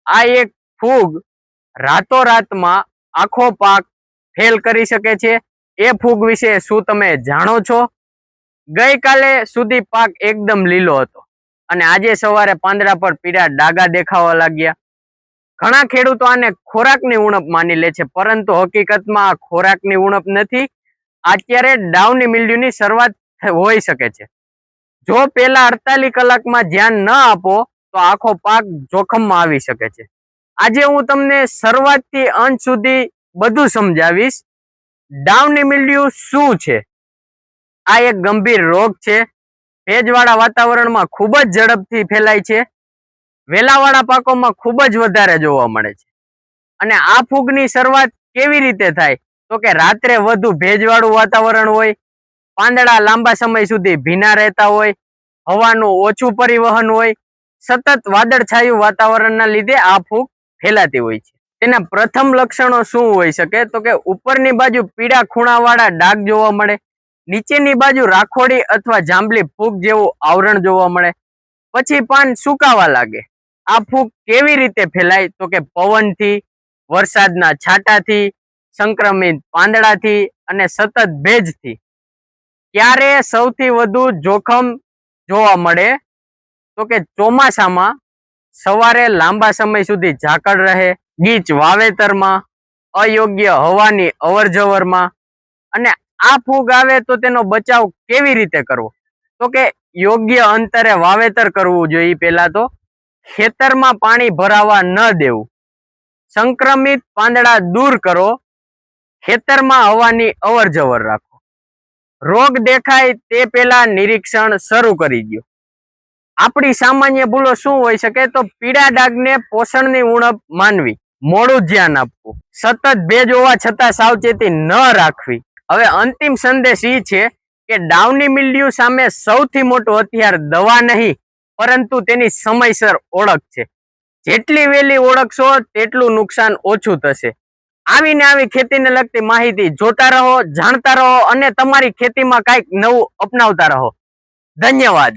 આ એક ફૂગ રાતોરાતમાં આખો પાક ફેલ કરી શકે છે। એ ફૂગ વિશે શું તમે જાણો છો? ગઈકાલે સુધી પાક એકદમ લીલો હતો અને આજે સવારે પાંદડા પર પીળા ડાઘા દેખાવા લાગ્યા। ઘણા ખેડૂતો આને ખોરાકની ઉણપ માની લે છે, પરંતુ હકીકતમાં આ ખોરાકની ઉણપ નથી। અત્યારે ડાઉની મિલ્ડ્યુની શરૂઆત હોઈ શકે છે। જો પેલા 48 કલાકમાં ધ્યાન ન આપો તો આખો પાક જોખમમાં આવી શકે છે। આજે હું તમને શરૂઆતથી અંત સુધી બધું સમજાવીશ। ડાઉની મિલ્ડ્યુ શું છે? આ એક ગંભીર રોગ છે। ભેજવાળા વાતાવરણમાં ખૂબ જ ઝડપથી ફેલાય છે। વેલાવાળા પાકોમાં ખૂબ જ વધારે જોવા મળે છે। અને આ ફૂગની શરૂઆત કેવી રીતે થાય? તો કે રાત્રે વધુ ભેજવાળું વાતાવરણ હોય, પાંદડા લાંબા સમય સુધી ભીના રહેતા હોય, હવાનું ઓછું પરિવહન હોય, સતત વાદળછાયું વાતાવરણના લીધે આ ફૂગ ફેલાતી હોય છે। તેના પ્રથમ લક્ષણો શું હોઈ શકે? તો કે ઉપરની બાજુ પીળા ખૂણાવાળા ડાઘ જોવા મળે, નીચેની બાજુ રાખોડી અથવા જાંબલી ફૂગ જેવું આવરણ જોવા મળે, પછી પાન સુકાવા લાગે। આ ફૂગ કેવી રીતે ફેલાય? તો કે પવનથી, વરસાદના છાંટાથી, સંક્રમિત પાંદડાથી અને સતત ભેજથી। ક્યારે સૌથી વધુ જોખમ જોવા મળે? તો કે ચોમાસામાં સવારે લાંબા સમય સુધી ઝાકળ રહે, ગીચ વાવેતરમાં, અયોગ્ય હવાની અવરજવરમાં। અને આ ફૂગ આવે તો તેનો બચાવ કેવી રીતે કરવો? તો કે યોગ્ય અંતરે વાવેતર કરવું જોઈએ। પહેલા તો ખેતરમાં પાણી ભરાવા ન દેવું, સંક્રમિત પાંદડા દૂર કરો, ખેતરમાં હવાની અવરજવર રાખો, રોગ દેખાય તે પહેલા નિરીક્ષણ શરૂ કરી દો। આપણી સામાન્ય ભૂલો શું હોઈ શકે? તો પીળા ડાઘને પોષણની ઉણપ માનવી, મોડું ધ્યાન આપવું, સતત ભેજ હોવા છતાં સાવચેતી ન રાખવી। હવે અંતિમ સંદેશ એ છે કે ડાઉની મિલ્ડ્યુ સામે સૌથી મોટું હથિયાર દવા નહીં, પરંતુ તેની સમયસર ઓળખ છે। જેટલી વહેલી ઓળખશો તેટલું નુકસાન ઓછું થશે। આવીને આવી ખેતીને લગતી માહિતી જોતા રહો, જાણતા રહો અને તમારી ખેતીમાં કંઈક નવું અપનાવતા રહો। ધન્યવાદ।